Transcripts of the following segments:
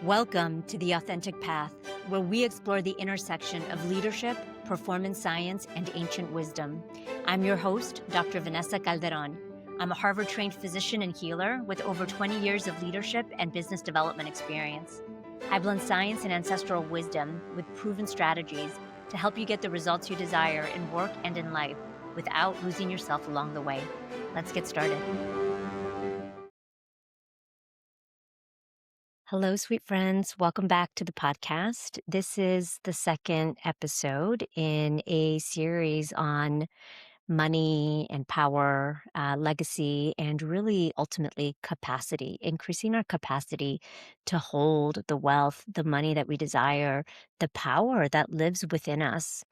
Welcome to The Authentic Path, where we explore the intersection of leadership, performance science, and ancient wisdom. I'm your host, Dr. Vanessa Calderon. I'm a Harvard-trained physician and healer with over 20 years of leadership and business development experience. I blend science and ancestral wisdom with proven strategies to help you get the results you desire in work and in life without losing yourself along the way. Let's get started. Hello, sweet friends. Welcome back to the podcast. This is the second episode in a series on money and power, legacy, and really ultimately capacity, increasing our capacity to hold the wealth, the money that we desire, the power that lives within us.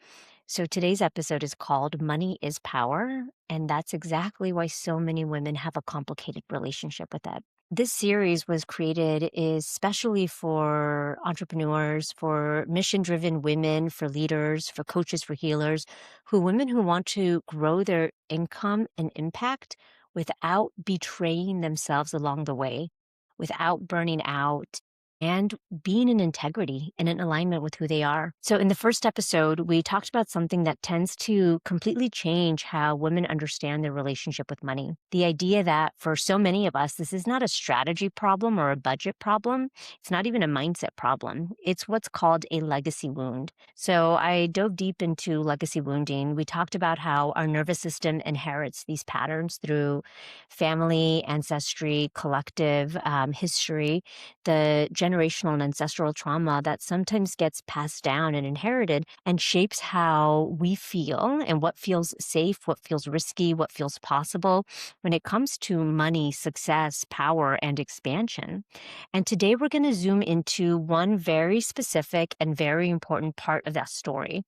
So today's episode is called Money is Power, and that's exactly why so many women have a complicated relationship with it. This series was created especially for entrepreneurs, for mission-driven women, for leaders, for coaches, for healers, women who want to grow their income and impact without betraying themselves along the way, without burning out, and being in integrity and in alignment with who they are. So in the first episode, we talked about something that tends to completely change how women understand their relationship with money. The idea that for so many of us, this is not a strategy problem or a budget problem. It's not even a mindset problem. It's what's called a legacy wound. So I dove deep into legacy wounding. We talked about how our nervous system inherits these patterns through family, ancestry, collective history, the generational and ancestral trauma that sometimes gets passed down and inherited and shapes how we feel and what feels safe, what feels risky, what feels possible when it comes to money, success, power, and expansion. And today we're going to zoom into one very specific and very important part of that story,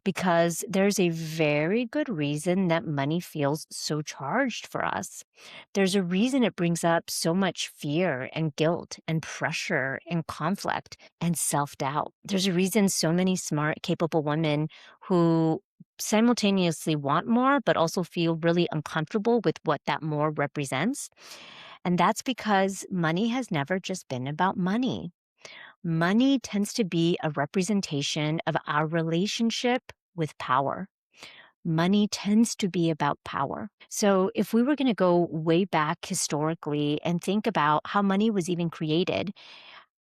because there's a very good reason that money feels so charged for us. There's a reason it brings up so much fear and guilt and pressure and conflict and self-doubt. There's a reason so many smart, capable women who simultaneously want more, but also feel really uncomfortable with what that more represents. And that's because money has never just been about money. Money tends to be a representation of our relationship with power. Money tends to be about power. So if we were going to go way back historically and think about how money was even created,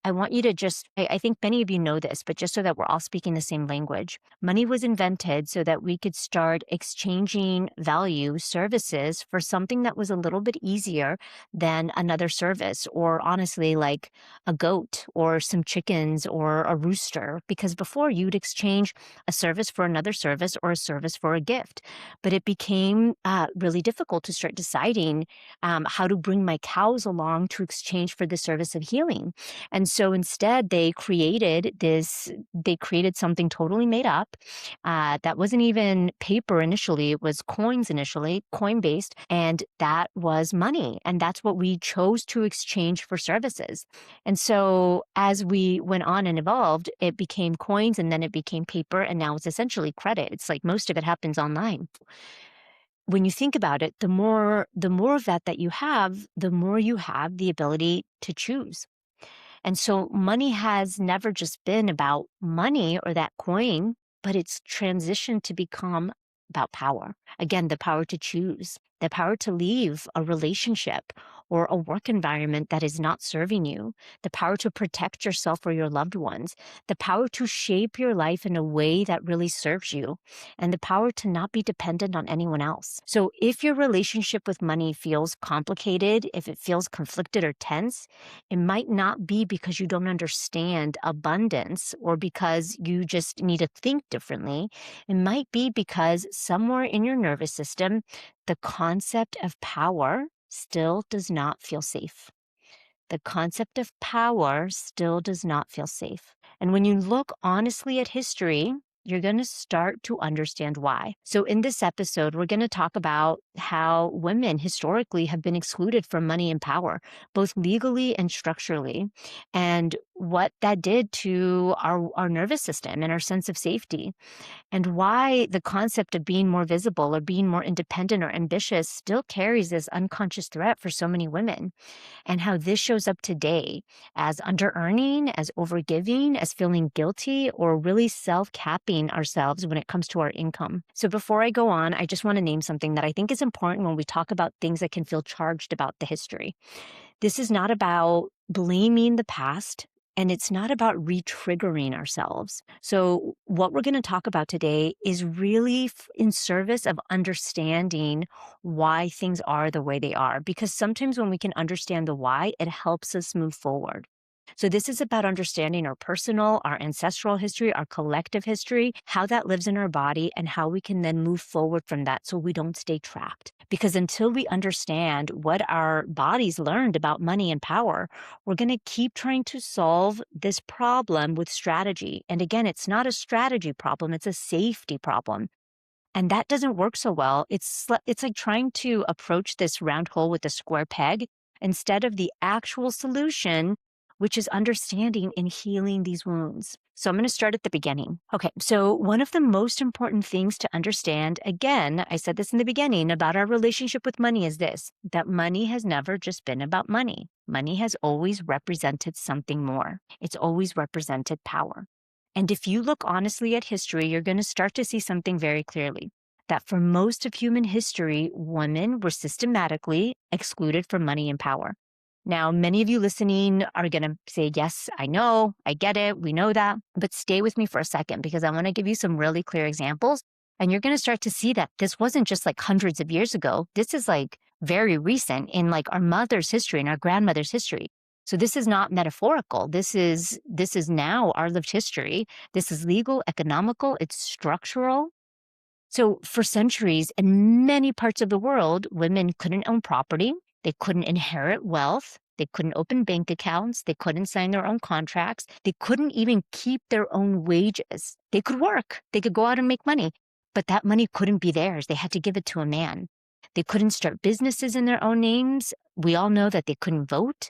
I want you to I think many of you know this, but just so that we're all speaking the same language, money was invented so that we could start exchanging value, services for something that was a little bit easier than another service, or honestly, like a goat or some chickens or a rooster, because before you'd exchange a service for another service or a service for a gift. But it became really difficult to start deciding how to bring my cows along to exchange for the service of healing. And so instead, they created something totally made up that wasn't even paper initially. It was coins initially, coin-based, and that was money. And that's what we chose to exchange for services. And so as we went on and evolved, it became coins, and then it became paper, and now it's essentially credit. It's like most of it happens online. When you think about it, the more of that you have, the more you have the ability to choose. And so money has never just been about money or that coin, but it's transitioned to become about power. Again, the power to choose, the power to leave a relationship or a work environment that is not serving you, the power to protect yourself or your loved ones, the power to shape your life in a way that really serves you, and the power to not be dependent on anyone else. So if your relationship with money feels complicated, if it feels conflicted or tense, it might not be because you don't understand abundance or because you just need to think differently. It might be because somewhere in your nervous system, the concept of power still does not feel safe. The concept of power still does not feel safe. And when you look honestly at history, you're going to start to understand why. So in this episode, we're going to talk about how women historically have been excluded from money and power, both legally and structurally, and what that did to our nervous system and our sense of safety, and why the concept of being more visible or being more independent or ambitious still carries this unconscious threat for so many women, and how this shows up today as under-earning, as overgiving, as feeling guilty, or really self-capping ourselves when it comes to our income. So before I go on, I just want to name something that I think is important when we talk about things that can feel charged about the history. This is not about blaming the past, and it's not about re-triggering ourselves. So what we're going to talk about today is really in service of understanding why things are the way they are, because sometimes when we can understand the why, it helps us move forward. So this is about understanding our personal, our ancestral history, our collective history, how that lives in our body, and how we can then move forward from that so we don't stay trapped. Because until we understand what our bodies learned about money and power, we're going to keep trying to solve this problem with strategy. And again, it's not a strategy problem, it's a safety problem. And that doesn't work so well. It's like trying to approach this round hole with a square peg instead of the actual solution, which is understanding and healing these wounds. So I'm going to start at the beginning. Okay, so one of the most important things to understand, again, I said this in the beginning about our relationship with money, is this: that money has never just been about money. Money has always represented something more. It's always represented power. And if you look honestly at history, you're going to start to see something very clearly: that for most of human history, women were systematically excluded from money and power. Now, many of you listening are going to say, yes, I know, I get it, we know that, but stay with me for a second because I want to give you some really clear examples. And you're going to start to see that this wasn't just like hundreds of years ago. This is like very recent in like our mother's history and our grandmother's history. So this is not metaphorical. This is now our lived history. This is legal, economical, it's structural. So for centuries, in many parts of the world, women couldn't own property. They couldn't inherit wealth. They couldn't open bank accounts. They couldn't sign their own contracts. They couldn't even keep their own wages. They could work. They could go out and make money, but that money couldn't be theirs. They had to give it to a man. They couldn't start businesses in their own names. We all know that they couldn't vote,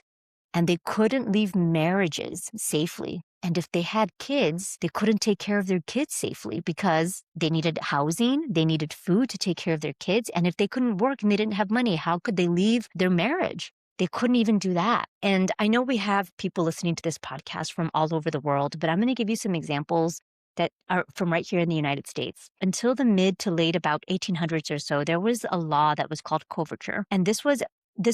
and they couldn't leave marriages safely. And if they had kids, they couldn't take care of their kids safely because they needed housing, they needed food to take care of their kids. And if they couldn't work and they didn't have money, how could they leave their marriage? They couldn't even do that. And I know we have people listening to this podcast from all over the world, but I'm going to give you some examples that are from right here in the United States. Until the mid to late about 1800s or so, there was a law that was called coverture. And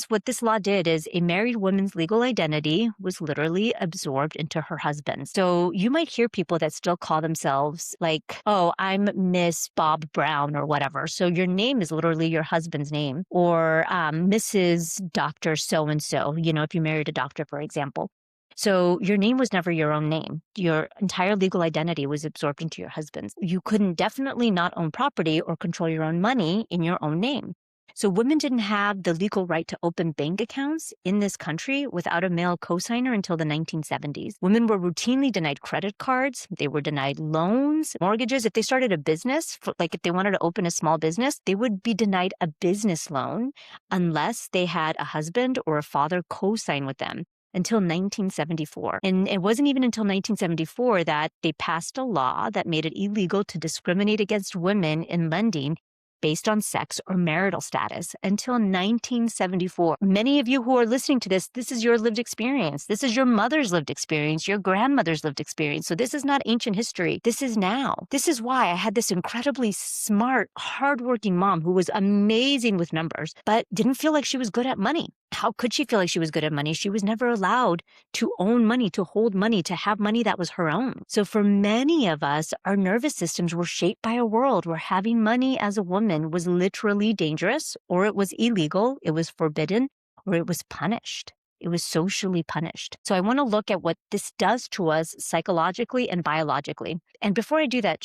what this law did is a married woman's legal identity was literally absorbed into her husband. So you might hear people that still call themselves like, oh, I'm Miss Bob Brown or whatever. So your name is literally your husband's name, or Mrs. Dr. So-and-so, if you married a doctor, for example. So your name was never your own name. Your entire legal identity was absorbed into your husband's. You couldn't definitely not own property or control your own money in your own name. So women didn't have the legal right to open bank accounts in this country without a male cosigner until the 1970s. Women were routinely denied credit cards. They were denied loans, mortgages. If they started a business, like if they wanted to open a small business, they would be denied a business loan unless they had a husband or a father co-sign with them until 1974. And it wasn't even until 1974 that they passed a law that made it illegal to discriminate against women in lending based on sex or marital status until 1974. Many of you who are listening to this is your lived experience. This is your mother's lived experience, your grandmother's lived experience. So this is not ancient history. This is now. This is why I had this incredibly smart, hardworking mom who was amazing with numbers, but didn't feel like she was good at money. How could she feel like she was good at money? She was never allowed to own money, to hold money, to have money that was her own. So for many of us, our nervous systems were shaped by a world where having money as a woman was literally dangerous, or it was illegal, it was forbidden, or it was punished. It was socially punished. So I want to look at what this does to us psychologically and biologically. And before I do that,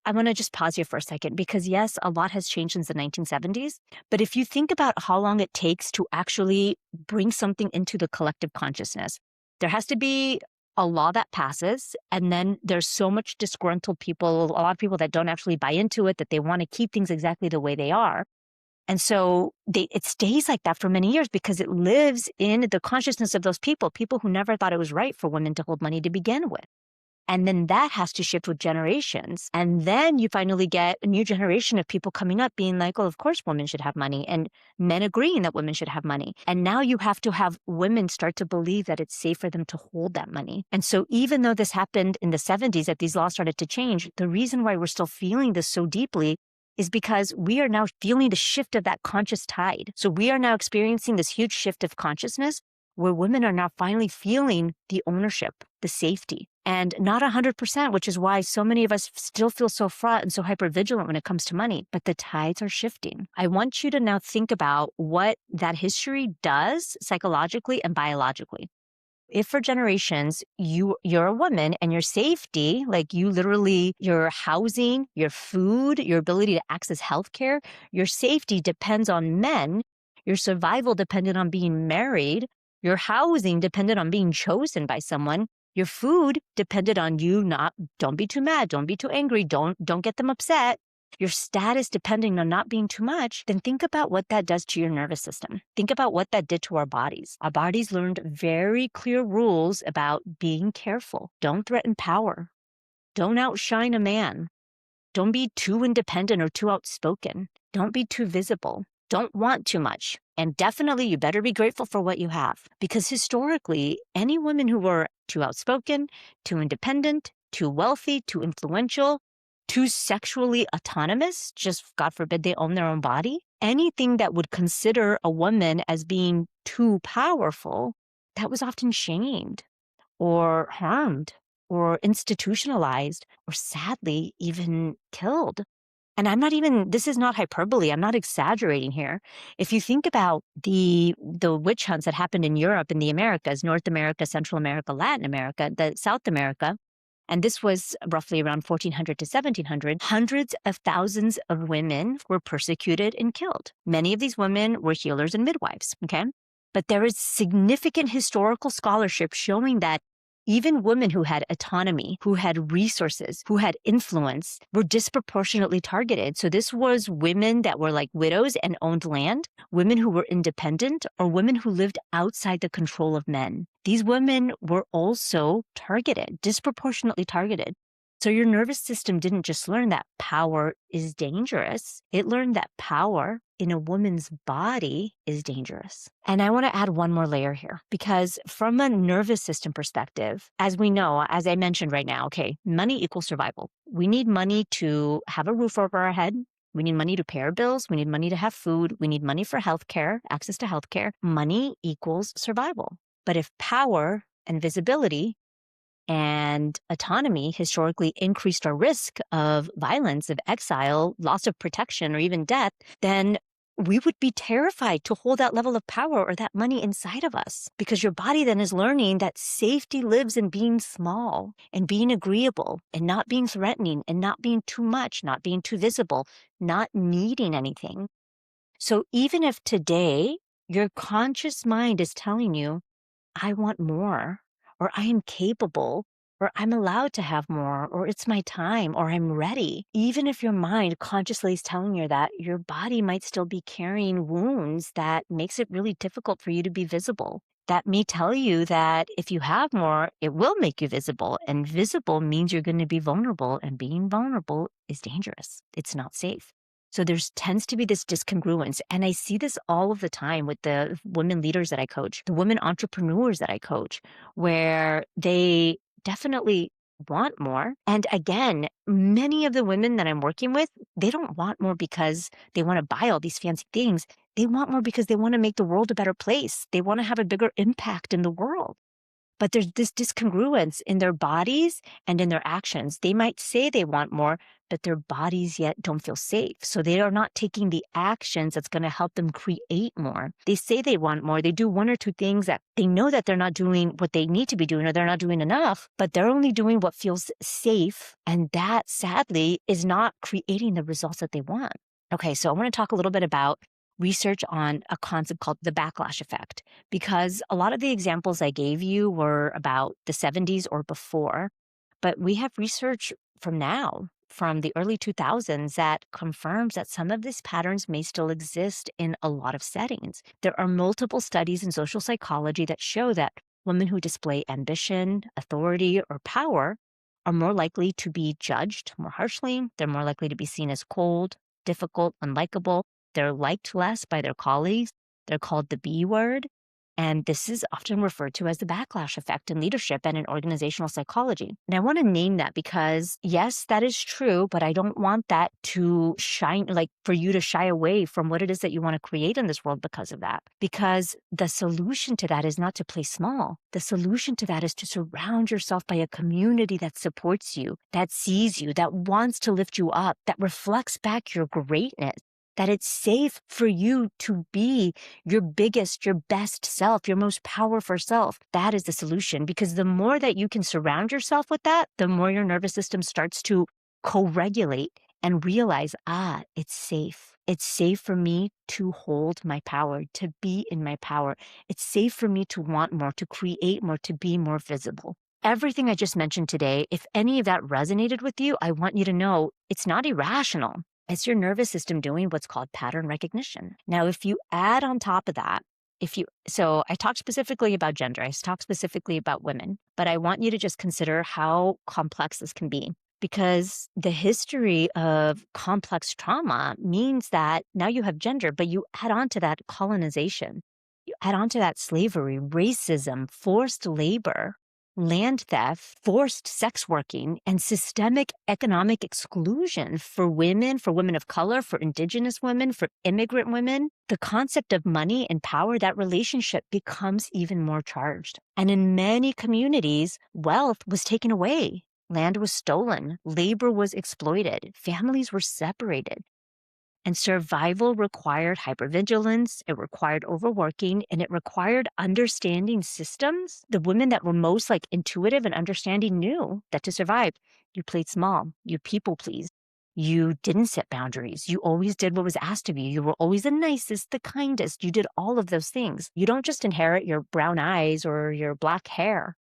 I want to just pause here for a second because yes, a lot has changed since the 1970s. But if you think about how long it takes to actually bring something into the collective consciousness, there has to be a law that passes, and then there's so much disgruntled people, a lot of people that don't actually buy into it, that they want to keep things exactly the way they are. And so it stays like that for many years because it lives in the consciousness of those people who never thought it was right for women to hold money to begin with. And then that has to shift with generations. And then you finally get a new generation of people coming up being like, well, of course women should have money, and men agreeing that women should have money. And now you have to have women start to believe that it's safe for them to hold that money. And so even though this happened in the 70s, that these laws started to change, the reason why we're still feeling this so deeply is because we are now feeling the shift of that conscious tide. So we are now experiencing this huge shift of consciousness where women are now finally feeling the ownership, the safety, and not 100%, which is why so many of us still feel so fraught and so hypervigilant when it comes to money. But the tides are shifting. I want you to now think about what that history does psychologically and biologically. If for generations you're a woman and your safety, like you literally, your housing, your food, your ability to access healthcare, your safety depends on men, your survival depended on being married, your housing depended on being chosen by someone, your food depended on you don't be too mad, don't be too angry, don't get them upset. Your status depending on not being too much, then think about what that does to your nervous system. Think about what that did to our bodies. Our bodies learned very clear rules about being careful. Don't threaten power. Don't outshine a man. Don't be too independent or too outspoken. Don't be too visible. Don't want too much. And definitely you better be grateful for what you have. Because historically, any women who were too outspoken, too independent, too wealthy, too influential, too sexually autonomous, just God forbid they own their own body, anything that would consider a woman as being too powerful, that was often shamed or harmed or institutionalized or sadly even killed. And this is not hyperbole. I'm not exaggerating here. If you think about the witch hunts that happened in Europe, in the Americas, North America, Central America, Latin America, South America, and this was roughly around 1400 to 1700, hundreds of thousands of women were persecuted and killed. Many of these women were healers and midwives, okay? But there is significant historical scholarship showing that even women who had autonomy, who had resources, who had influence, were disproportionately targeted. So this was women that were like widows and owned land, women who were independent, or women who lived outside the control of men. These women were also targeted, disproportionately targeted. So your nervous system didn't just learn that power is dangerous. It learned that power in a woman's body is dangerous. And I want to add one more layer here, because from a nervous system perspective, as we know, as I mentioned right now, okay, money equals survival. We need money to have a roof over our head. We need money to pay our bills. We need money to have food. We need money for healthcare, access to healthcare. Money equals survival. But if power and visibility and autonomy historically increased our risk of violence, of exile, loss of protection, or even death, then we would be terrified to hold that level of power or that money inside of us, because your body then is learning that safety lives in being small and being agreeable and not being threatening and not being too much, not being too visible, not needing anything. So even if today your conscious mind is telling you, I want more, or I am capable, or I'm allowed to have more, or it's my time, or I'm ready. Even if your mind consciously is telling you that, your body might still be carrying wounds that makes it really difficult for you to be visible. That may tell you that if you have more, it will make you visible. And visible means you're going to be vulnerable, and being vulnerable is dangerous. It's not safe. So there tends to be this discongruence. And I see this all of the time with the women leaders that I coach, the women entrepreneurs that I coach, where they definitely want more. And again, many of the women that I'm working with, they don't want more because they want to buy all these fancy things. They want more because they want to make the world a better place. They want to have a bigger impact in the world. But there's this discongruence in their bodies and in their actions. They might say they want more, but their bodies yet don't feel safe. So they are not taking the actions that's going to help them create more. They say they want more. They do one or two things that they know that they're not doing what they need to be doing, or they're not doing enough, but they're only doing what feels safe. And that sadly is not creating the results that they want. Okay, so I want to talk a little bit about research on a concept called the backlash effect, because a lot of the examples I gave you were about the 70s or before, but we have research from now, from the early 2000s, that confirms that some of these patterns may still exist in a lot of settings. There are multiple studies in social psychology that show that women who display ambition, authority, or power are more likely to be judged more harshly. They're more likely to be seen as cold, difficult, unlikable. They're liked less by their colleagues. They're called the B word. And this is often referred to as the backlash effect in leadership and in organizational psychology. And I want to name that because, yes, that is true, but I don't want that to shine, like for you to shy away from what it is that you want to create in this world because of that. Because the solution to that is not to play small. The solution to that is to surround yourself by a community that supports you, that sees you, that wants to lift you up, that reflects back your greatness, that it's safe for you to be your biggest, your best self, your most powerful self. That is the solution, because the more that you can surround yourself with that, the more your nervous system starts to co-regulate and realize, it's safe. It's safe for me to hold my power, to be in my power. It's safe for me to want more, to create more, to be more visible. Everything I just mentioned today, if any of that resonated with you, I want you to know it's not irrational. It's your nervous system doing what's called pattern recognition. Now, if you add on top of that, so I talked specifically about gender, I talked specifically about women, but I want you to just consider how complex this can be, because the history of complex trauma means that now you have gender, but you add on to that colonization, you add on to that slavery, racism, forced labor, land theft, forced sex working, and systemic economic exclusion for women of color, for indigenous women, for immigrant women. The concept of money and power, that relationship becomes even more charged. And in many communities, wealth was taken away. Land was stolen. Labor was exploited. Families were separated. And survival required hypervigilance, it required overworking, and it required understanding systems. The women that were most like intuitive and understanding knew that to survive, you played small, you people pleased, you didn't set boundaries, you always did what was asked of you. You were always the nicest, the kindest. You did all of those things. You don't just inherit your brown eyes or your black hair.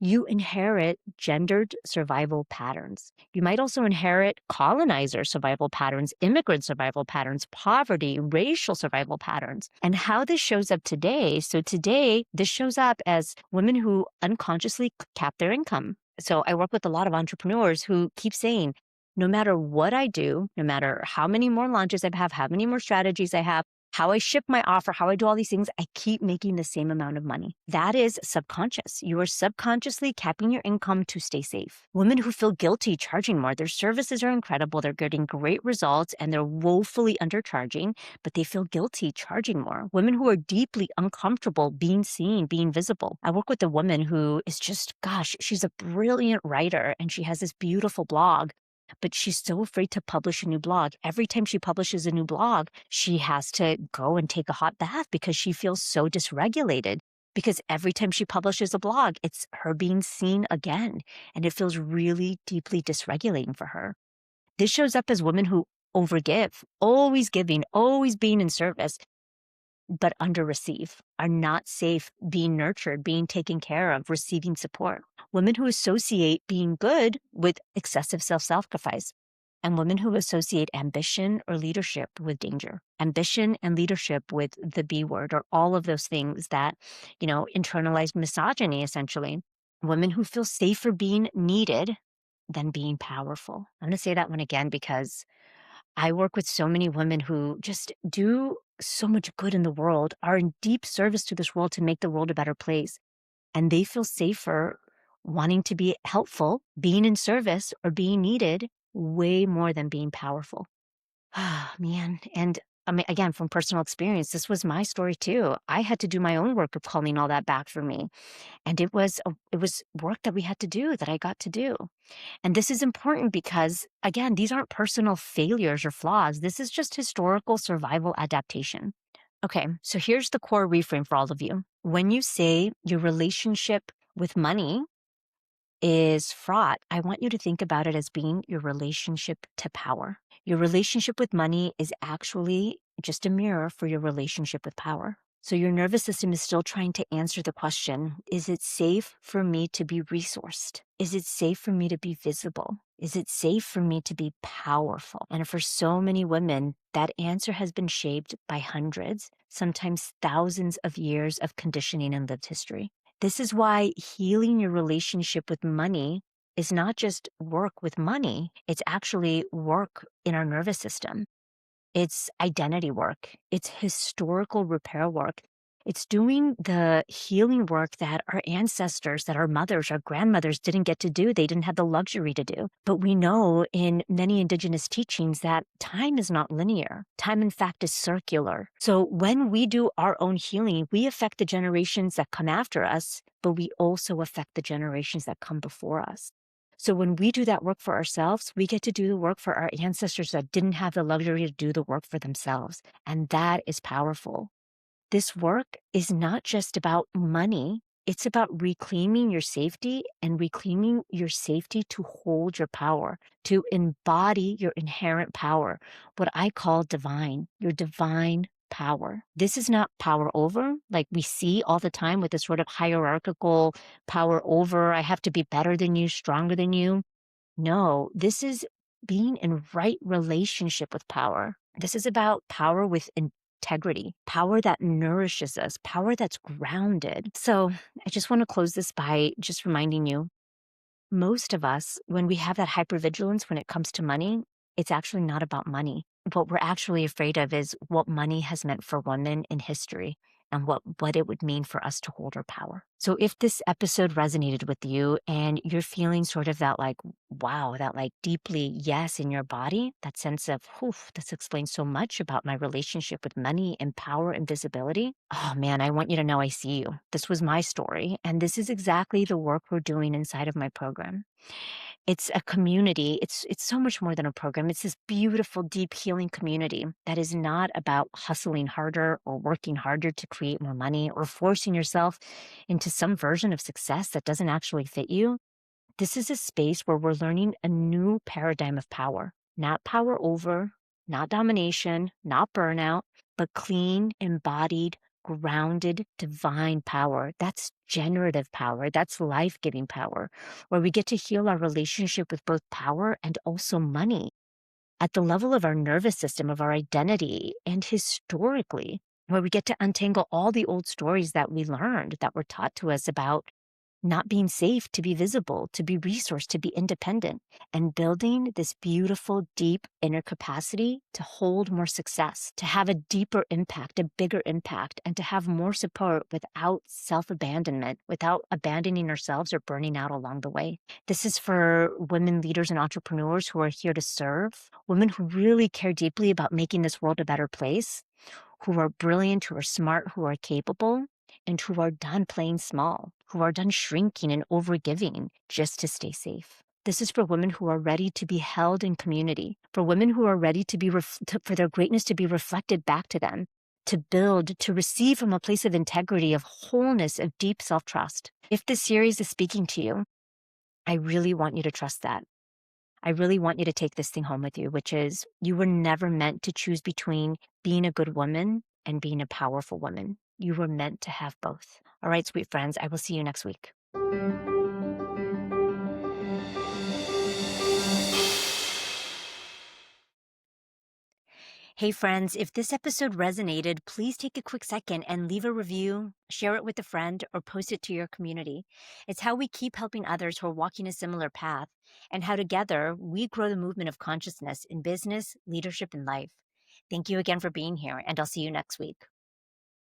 You inherit gendered survival patterns. You might also inherit colonizer survival patterns, immigrant survival patterns, poverty, racial survival patterns. And how this shows up today. So today, this shows up as women who unconsciously cap their income. So I work with a lot of entrepreneurs who keep saying, no matter what I do, no matter how many more launches I have, how many more strategies I have, how I ship my offer, how I do all these things, I keep making the same amount of money. That is subconscious. You are subconsciously capping your income to stay safe. Women who feel guilty charging more, their services are incredible, they're getting great results, and they're woefully undercharging, but they feel guilty charging more. Women who are deeply uncomfortable being seen, being visible. I work with a woman who is just, gosh, she's a brilliant writer, and she has this beautiful blog, but she's so afraid to publish a new blog. Every time she publishes a new blog, she has to go and take a hot bath because she feels so dysregulated. Because every time she publishes a blog, it's her being seen again. And it feels really deeply dysregulating for her. This shows up as women who overgive, always giving, always being in service, but underreceive, are not safe being nurtured, being taken care of, receiving support. Women who associate being good with excessive self-sacrifice, and women who associate ambition or leadership with danger. Ambition and leadership with the B word, or all of those things that, internalized misogyny, essentially. Women who feel safer being needed than being powerful. I'm going to say that one again because I work with so many women who just do so much good in the world, are in deep service to this world to make the world a better place. And they feel safer wanting to be helpful, being in service, or being needed way more than being powerful. Ah, man. And I mean, again, from personal experience, this was my story too. I had to do my own work of calling all that back for me. And it was work that we had to do, that I got to do. And this is important because, again, these aren't personal failures or flaws. This is just historical survival adaptation. Okay, so here's the core reframe for all of you. When you say your relationship with money is fraught, I want you to think about it as being your relationship to power. Your relationship with money is actually just a mirror for your relationship with power. So your nervous system is still trying to answer the question, is it safe for me to be resourced? Is it safe for me to be visible? Is it safe for me to be powerful? And for so many women, that answer has been shaped by hundreds, sometimes thousands of years of conditioning and lived history. This is why healing your relationship with money is not just work with money, it's actually work in our nervous system. It's identity work. It's historical repair work. It's doing the healing work that our ancestors, that our mothers, our grandmothers didn't get to do. They didn't have the luxury to do. But we know in many indigenous teachings that time is not linear. Time, in fact, is circular. So when we do our own healing, we affect the generations that come after us, but we also affect the generations that come before us. So when we do that work for ourselves, we get to do the work for our ancestors that didn't have the luxury to do the work for themselves. And that is powerful. This work is not just about money. It's about reclaiming your safety and reclaiming your safety to hold your power, to embody your inherent power, what I call divine, your divine power. This is not power over, like we see all the time with this sort of hierarchical power over. I have to be better than you, stronger than you. No, this is being in right relationship with power. This is about power with integrity, power that nourishes us, power that's grounded. So I just want to close this by just reminding you, most of us, when we have that hypervigilance when it comes to money, it's actually not about money. What we're actually afraid of is what money has meant for women in history and what it would mean for us to hold our power. So if this episode resonated with you and you're feeling sort of that like, wow, that like deeply yes in your body, that sense of, whew, this explains so much about my relationship with money and power and visibility. Oh man, I want you to know I see you. This was my story. And this is exactly the work we're doing inside of my program. It's a community. It's so much more than a program. It's this beautiful, deep healing community that is not about hustling harder or working harder to create more money or forcing yourself into some version of success that doesn't actually fit you. This is a space where we're learning a new paradigm of power, not power over, not domination, not burnout, but clean, embodied, grounded, divine power. That's generative power. That's life giving power, where we get to heal our relationship with both power and also money at the level of our nervous system, of our identity, and historically, where we get to untangle all the old stories that we learned, that were taught to us about not being safe to be visible, to be resourced, to be independent, and building this beautiful, deep inner capacity to hold more success, to have a deeper impact, a bigger impact, and to have more support without self-abandonment, without abandoning ourselves or burning out along the way. This is for women leaders and entrepreneurs who are here to serve, women who really care deeply about making this world a better place, who are brilliant, who are smart, who are capable, and who are done playing small, who are done shrinking and overgiving just to stay safe. This is for women who are ready to be held in community, for women who are ready to be for their greatness to be reflected back to them, to build, to receive from a place of integrity, of wholeness, of deep self-trust. If this series is speaking to you, I really want you to trust that. I really want you to take this thing home with you, which is you were never meant to choose between being a good woman and being a powerful woman. You were meant to have both. All right, sweet friends, I will see you next week. Hey, friends, if this episode resonated, please take a quick second and leave a review, share it with a friend, or post it to your community. It's how we keep helping others who are walking a similar path, and how together we grow the movement of consciousness in business, leadership, and life. Thank you again for being here, and I'll see you next week.